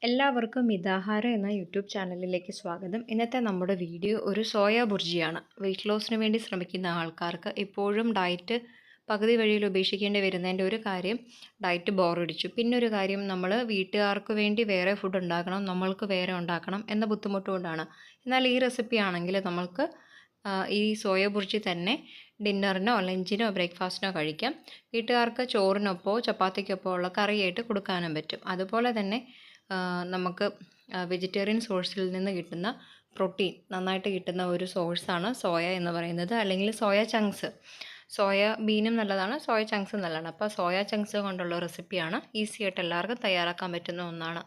എല്ലാവർക്കും മിതാഹാരം എന്ന യൂട്യൂബ് ചാനലിലേക്ക് സ്വാഗതം. ഇന്നത്തെ നമ്മുടെ വീഡിയോ ഒരു സോയ ബുർജിയാണ്. വെയിറ്റ് ലോസിന് വേണ്ടി ശ്രമിക്കുന്ന ആൾക്കാർക്ക് എപ്പോഴും ഡയറ്റ് പകുതി വഴിയിൽ ഉപേക്ഷിക്കേണ്ടി വരുന്നതിൻ്റെ ഒരു കാര്യം ഡയറ്റ് ബോറടിച്ചു. പിന്നെ ഒരു കാര്യം നമ്മൾ വീട്ടുകാർക്ക് വേണ്ടി വേറെ ഫുഡ് ഉണ്ടാക്കണം, നമ്മൾക്ക് വേറെ ഉണ്ടാക്കണം എന്ന ബുദ്ധിമുട്ടുകൊണ്ടാണ്. എന്നാൽ ഈ റെസിപ്പി ആണെങ്കിൽ നമ്മൾക്ക് ഈ സോയ ബുർജി തന്നെ ഡിന്നറിനോ ലഞ്ചിനോ ബ്രേക്ക്ഫാസ്റ്റിനോ കഴിക്കാം. വീട്ടുകാർക്ക് ചോറിനൊപ്പോ ചപ്പാത്തിക്കൊപ്പോ ഉള്ള കറിയായിട്ട് കൊടുക്കാനും പറ്റും. അതുപോലെ തന്നെ നമുക്ക് വെജിറ്റേറിയൻ സോഴ്സിൽ നിന്ന് കിട്ടുന്ന പ്രോട്ടീൻ നന്നായിട്ട് കിട്ടുന്ന ഒരു സോഴ്സാണ് സോയ എന്ന് പറയുന്നത്, അല്ലെങ്കിൽ സോയ ചങ്ക്സ്. സോയ ബീനും നല്ലതാണ്, സോയ ചങ്ക്സും നല്ലതാണ്. അപ്പോൾ സോയ ചങ്ക്സ് കൊണ്ടുള്ള റെസിപ്പിയാണ്, ഈസി ആയിട്ട് എല്ലാവർക്കും തയ്യാറാക്കാൻ പറ്റുന്ന ഒന്നാണ്.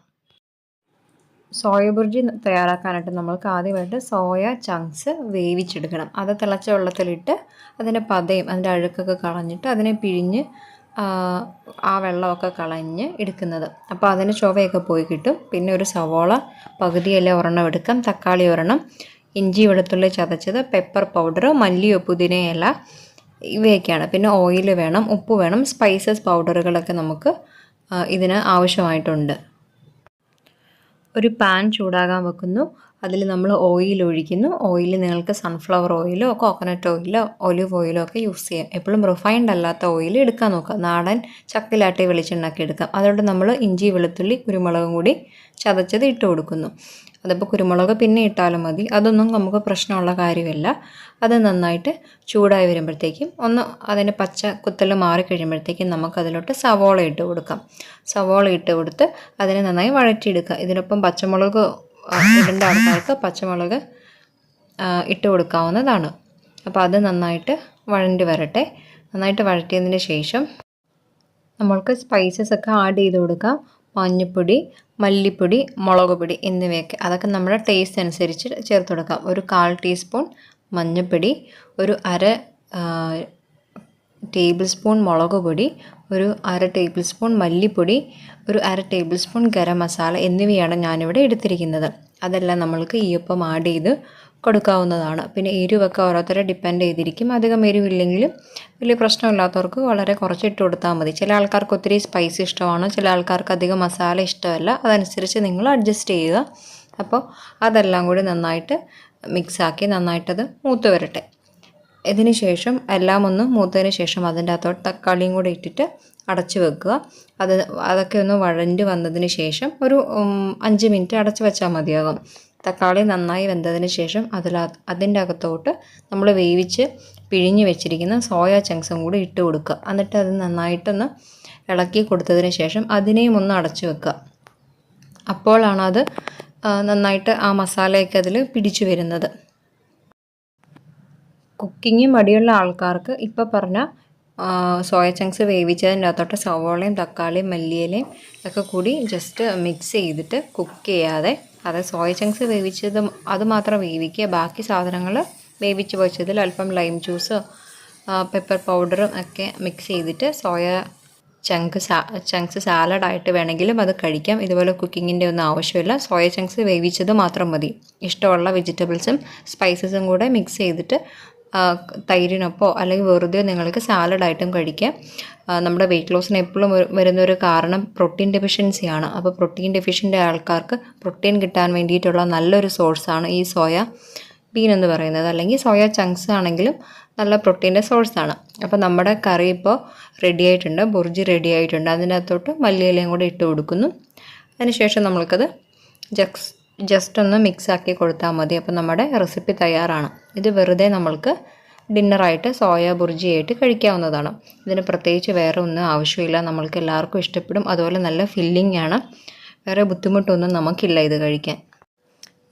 സോയ ബുർജി തയ്യാറാക്കാനായിട്ട് നമ്മൾക്ക് ആദ്യമായിട്ട് സോയ ചങ്ക്സ് വേവിച്ചെടുക്കണം. അത് തിളച്ച വെള്ളത്തിലിട്ട് അതിൻ്റെ പതയും അതിൻ്റെ അഴുക്കൊക്കെ കളഞ്ഞിട്ട് അതിനെ പിഴിഞ്ഞ് ആ വെള്ളമൊക്കെ കളഞ്ഞ് എടുക്കുന്നത്. അപ്പോൾ അതിന് ചുവയൊക്കെ പോയി കിട്ടും. പിന്നെ ഒരു സവോള പകുതിയല്ല ഒരെണ്ണം എടുക്കാം, തക്കാളി ഒരെണ്ണം, ഇഞ്ചി വെളുത്തുള്ളി ചതച്ചത്, പെപ്പർ പൗഡർ, മല്ലിയോ പുതിനയില ഇവയൊക്കെയാണ്. പിന്നെ ഓയിൽ വേണം, ഉപ്പ് വേണം, സ്പൈസസ് പൗഡറുകളൊക്കെ നമുക്ക് ഇതിന് ആവശ്യമായിട്ടുണ്ട്. ഒരു പാൻ ചൂടാകാൻ വെക്കുന്നു. അതിൽ നമ്മൾ ഓയിൽ ഒഴിക്കുന്നു. ഓയിൽ നിങ്ങൾക്ക് സൺഫ്ലവർ ഓയിലോ കോക്കനട്ട് ഓയിലോ ഒലിവ് ഓയിലോ ഒക്കെ യൂസ് ചെയ്യാം. എപ്പോഴും റിഫൈൻഡ് അല്ലാത്ത ഓയിൽ എടുക്കാൻ നോക്കുക. നാടൻ ചക്കിലാട്ടി വെളിച്ചെണ്ണാക്കി എടുക്കാം. അതുകൊണ്ട് നമ്മൾ ഇഞ്ചി വെളുത്തുള്ളി കുരുമുളകും കൂടി ചതച്ചത് ഇട്ട് കൊടുക്കുന്നു. അതിപ്പോൾ കുരുമുളക് പിന്നെ ഇട്ടാലും മതി, അതൊന്നും നമുക്ക് പ്രശ്നമുള്ള കാര്യമില്ല. അത് നന്നായിട്ട് ചൂടായി വരുമ്പോഴത്തേക്കും ഒന്ന് അതിന് പച്ച കുത്തൽ മാറിക്കഴിയുമ്പോഴത്തേക്കും നമുക്കതിലോട്ട് സവോള ഇട്ട് കൊടുക്കാം. സവോള ഇട്ട് കൊടുത്ത് അതിനെ നന്നായി വഴറ്റിയെടുക്കുക. ഇതിനൊപ്പം പച്ചമുളക് ഇടേണ്ട ആൾക്കാർക്ക് പച്ചമുളക് ഇട്ട് കൊടുക്കാവുന്നതാണ്. അപ്പോൾ അത് നന്നായിട്ട് വഴണ്ടി വരട്ടെ. നന്നായിട്ട് വഴറ്റിയതിന് ശേഷം നമ്മൾക്ക് സ്പൈസസ് ഒക്കെ ആഡ് ചെയ്ത് കൊടുക്കാം. മഞ്ഞൾപ്പൊടി, മല്ലിപ്പൊടി, മുളക് പൊടി എന്നിവയൊക്കെ അതൊക്കെ നമ്മുടെ ടേസ്റ്റ് അനുസരിച്ച് ചേർത്ത് കൊടുക്കാം. ഒരു 1/4 ടീസ്പൂൺ മഞ്ഞൾപ്പൊടി, ഒരു 1/2 ടേബിൾ സ്പൂൺ മുളക് പൊടി, ഒരു 1/2 ടേബിൾ സ്പൂൺ മല്ലിപ്പൊടി, ഒരു 1/2 ടേബിൾ സ്പൂൺ ഗരം മസാല എന്നിവയാണ് ഞാനിവിടെ എടുത്തിരിക്കുന്നത്. അതെല്ലാം നമ്മൾക്ക് ഈ ഒപ്പം ആഡ് ചെയ്ത് കൊടുക്കാവുന്നതാണ്. പിന്നെ എരിവൊക്കെ ഓരോരുത്തരെ ഡിപ്പെൻഡ് ചെയ്തിരിക്കും. അധികം എരിവില്ലെങ്കിലും വലിയ പ്രശ്നമില്ലാത്തവർക്ക് വളരെ കുറച്ചിട്ട് കൊടുത്താൽ മതി. ചില ആൾക്കാർക്ക് ഒത്തിരി സ്പൈസി ഇഷ്ടമാണ്, ചില ആൾക്കാർക്ക് അധികം മസാല ഇഷ്ടമല്ല. അതനുസരിച്ച് നിങ്ങൾ അഡ്ജസ്റ്റ് ചെയ്യുക. അപ്പോൾ അതെല്ലാം കൂടി നന്നായിട്ട് മിക്സാക്കി നന്നായിട്ടത് മൂത്ത് വരട്ടെ. ഇതിന് ശേഷം എല്ലാം ഒന്ന് മൂത്തതിന് ശേഷം അതിൻ്റെ അകത്തോട്ട് തക്കാളിയും കൂടി ഇട്ടിട്ട് അടച്ച് വെക്കുക. അതൊക്കെ ഒന്ന് വഴണ്ട് വന്നതിന് ശേഷം ഒരു 5 മിനിറ്റ് അടച്ച് വെച്ചാൽ മതിയാകും. തക്കാളി നന്നായി വെന്തതിന് ശേഷം അതിൻ്റെ അകത്തോട്ട് നമ്മൾ വേവിച്ച് പിഴിഞ്ഞ് വെച്ചിരിക്കുന്ന സോയ ചങ്ക്സും കൂടി ഇട്ട് കൊടുക്കുക. എന്നിട്ട് അത് നന്നായിട്ടൊന്ന് ഇളക്കി കൊടുത്തതിന് ശേഷം അതിനെയും ഒന്ന് അടച്ച് വെക്കുക. അപ്പോഴാണ് അത് നന്നായിട്ട് ആ മസാലയൊക്കെ അതിൽ പിടിച്ചു വരുന്നത്. കുക്കിംഗ് മടിയുള്ള ആൾക്കാർക്ക് ഇപ്പോൾ പറഞ്ഞ സോയ ചങ്ക്സ് വേവിച്ചതിൻ്റെ അകത്തോട്ട് സവോളയും തക്കാളിയും മല്ലിയിലയും ഒക്കെ കൂടി ജസ്റ്റ് മിക്സ് ചെയ്തിട്ട് കുക്ക് ചെയ്യാതെ അത് സോയ ചങ്ക്സ് വേവിച്ചത് അത് മാത്രം വേവിക്കുക. ബാക്കി സാധനങ്ങൾ വേവിച്ച് വെച്ചതിൽ അല്പം ലൈം ജ്യൂസ് പെപ്പർ പൗഡറും ഒക്കെ മിക്സ് ചെയ്തിട്ട് സോയ ചങ്ക്സ് സാലഡായിട്ട് വേണമെങ്കിലും അത് കഴിക്കാം. ഇതുപോലെ കുക്കിങ്ങിൻ്റെ ഒന്നും ആവശ്യമില്ല. സോയ ചങ്ക്സ് വേവിച്ചത് മാത്രം മതി. ഇഷ്ടമുള്ള വെജിറ്റബിൾസും സ്പൈസസും കൂടെ മിക്സ് ചെയ്തിട്ട് തൈരിനൊപ്പോ അല്ലെങ്കിൽ വെറുതെ നിങ്ങൾക്ക് സാലഡായിട്ടും കഴിക്കാം. നമ്മുടെ വെയിറ്റ് ലോസിന് എപ്പോഴും വരുന്നൊരു കാരണം പ്രോട്ടീൻ ഡെഫിഷ്യൻസിയാണ്. അപ്പോൾ പ്രോട്ടീൻ ഡെഫിഷ്യൻ്റ് ആൾക്കാർക്ക് പ്രോട്ടീൻ കിട്ടാൻ വേണ്ടിയിട്ടുള്ള നല്ലൊരു സോഴ്സാണ് ഈ സോയ ബീൻ എന്ന് പറയുന്നത്, അല്ലെങ്കിൽ സോയ ചങ്ക്സ് ആണെങ്കിലും നല്ല പ്രോട്ടീൻ്റെ സോഴ്സാണ്. അപ്പോൾ നമ്മുടെ കറി ഇപ്പോൾ റെഡി ആയിട്ടുണ്ട്, ബുർജി റെഡി ആയിട്ടുണ്ട്. അതിനകത്തോട്ട് മല്ലിയിലയും കൂടി ഇട്ട് കൊടുക്കുന്നു. അതിനുശേഷം നമ്മൾക്കത് ജസ്റ്റ് ഒന്ന് മിക്സാക്കി കൊടുത്താൽ മതി. അപ്പോൾ നമ്മുടെ റെസിപ്പി തയ്യാറാണ്. ഇത് വെറുതെ നമ്മൾക്ക് ഡിന്നറായിട്ട് സോയ ബുർജിയായിട്ട് കഴിക്കാവുന്നതാണ്. ഇതിന് പ്രത്യേകിച്ച് വേറെ ഒന്നും ആവശ്യമില്ല. നമ്മൾക്ക് എല്ലാവർക്കും ഇഷ്ടപ്പെടും. അതുപോലെ നല്ല ഫില്ലിംഗ് ആണ്. വേറെ ബുദ്ധിമുട്ടൊന്നും നമുക്കില്ല ഇത് കഴിക്കാൻ.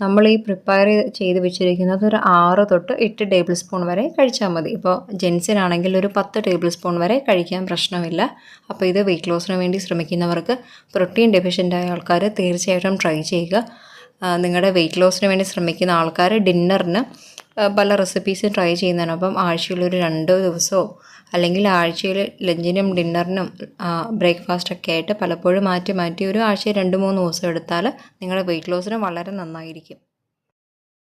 നമ്മൾ ഈ പ്രിപ്പയർ ചെയ്ത് വെച്ചിരിക്കുന്നത് ഒരു 6 തൊട്ട് 8 ടേബിൾ സ്പൂൺ വരെ കഴിച്ചാൽ മതി. ഇപ്പോൾ ജെൻസിനാണെങ്കിൽ ഒരു 10 ടേബിൾ സ്പൂൺ വരെ കഴിക്കാൻ പ്രശ്നമില്ല. അപ്പോൾ ഇത് വെയിറ്റ് ലോസിന് വേണ്ടി ശ്രമിക്കുന്നവർക്ക്, പ്രോട്ടീൻ ഡെഫിഷ്യൻ്റായ ആൾക്കാർ തീർച്ചയായിട്ടും ട്രൈ ചെയ്യുക. നിങ്ങളുടെ വെയിറ്റ് ലോസിന് വേണ്ടി ശ്രമിക്കുന്ന ആൾക്കാർ ഡിന്നറിന് പല റെസിപ്പീസും ട്രൈ ചെയ്യുന്നതിനൊപ്പം ആഴ്ചയിലൊരു 2 ദിവസമോ അല്ലെങ്കിൽ ആഴ്ചയിൽ ലഞ്ചിനും ഡിന്നറിനും ബ്രേക്ക്ഫാസ്റ്റൊക്കെ ആയിട്ട് പലപ്പോഴും മാറ്റി ഒരു ആഴ്ചയിൽ 2-3 ദിവസം എടുത്താൽ നിങ്ങളുടെ വെയിറ്റ് ലോസിന് വളരെ നന്നായിരിക്കും.